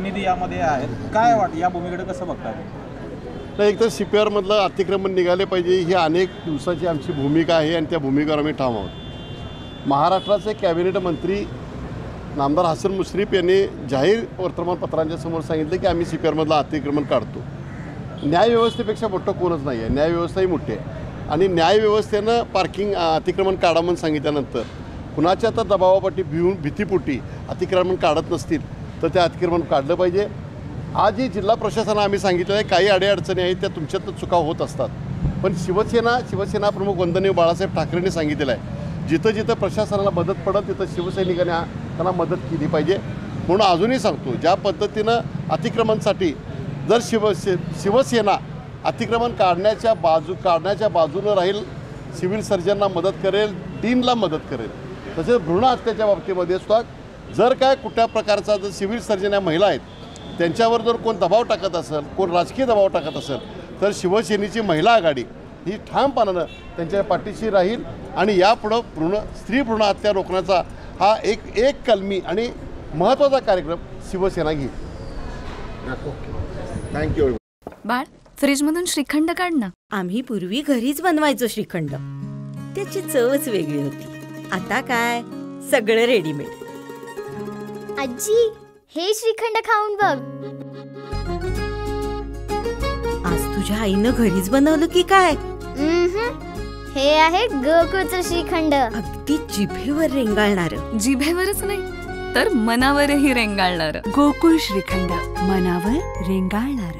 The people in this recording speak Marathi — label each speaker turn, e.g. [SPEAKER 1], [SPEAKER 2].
[SPEAKER 1] प्रतिनिधी यामध्ये आहेत. काय वाटतं या भूमिकेकडे कसं बघतात?
[SPEAKER 2] नाही, एक तर CPR मधलं अतिक्रमण निघाले पाहिजे ही अनेक दिवसाची आमची भूमिका आहे आणि त्या भूमिकेवर आम्ही ठाम आहोत. महाराष्ट्राचे कॅबिनेट मंत्री नामदार हसन मुश्रीफ यांनी जाहीर वर्तमानपत्रांच्या समोर सांगितलं की आम्ही CPR मधलं अतिक्रमण काढतो. न्यायव्यवस्थेपेक्षा मोठं कोणच नाही आहे, न्यायव्यवस्थाही मोठी आहे आणि न्यायव्यवस्थेनं पार्किंग अतिक्रमण काढा म्हणून सांगितल्यानंतर कुणाच्या तर दबावापोटी भीतीपोटी अतिक्रमण काढत नसतील तर ते अतिक्रमण काढलं पाहिजे. आजही जिल्हा प्रशासनाला आम्ही सांगितलं आहे काही अडीअडचणी आहेत त्या तुमच्यातच चुका होत असतात, पण शिवसेना प्रमुख वंदनीय बाळासाहेब ठाकरेंनी सांगितलेलं आहे जिथं जिथं प्रशासनाला मदत पडत तिथं शिवसैनिकांनी त्यांना मदत केली पाहिजे. म्हणून अजूनही सांगतो ज्या पद्धतीनं अतिक्रमणसाठी जर शिवसेना अतिक्रमण काढण्याच्या बाजूनं राहील, सिव्हिल सर्जनला मदत करेल, डीनला मदत करेल, तसेच भ्रूण हत्याच्या बाबतीमध्ये सुद्धा जर काय कुठल्या प्रकारचा जर सिव्हिल सर्जन या महिला आहेत त्यांच्यावर जर कोण दबाव टाकत असेल, कोण राजकीय दबाव टाकत असेल तर शिवसेनेची महिला आघाडी ही ठामपणानं त्यांच्या पाठीशी राहील आणि यापुढं स्त्री भ्रूण हत्या रोखण्याचा हा एक कलमी आणि महत्त्वाचा कार्यक्रम शिवसेना घेईल. थँक्यू.
[SPEAKER 3] बाळ, फ्रीजमधून श्रीखंड काढ ना.
[SPEAKER 4] आम्ही पूर्वी घरीच बनवायचो श्रीखंड, त्याची चवच वेगळी होती. आता काय सगळं रेडीमेड.
[SPEAKER 5] आजी, हे श्रीखंड खाऊन बघ.
[SPEAKER 4] आज तुझ्या आईनं घरीच बनवलं की काय?
[SPEAKER 5] हे आहे गोकुळचं श्रीखंड.
[SPEAKER 4] अगदी जिभेवर रेंगाळणार.
[SPEAKER 3] जिभेवरच नाही तर मनावरही रेंगाळणार.
[SPEAKER 6] गोकुळ श्रीखंड, मनावर रेंगाळणार.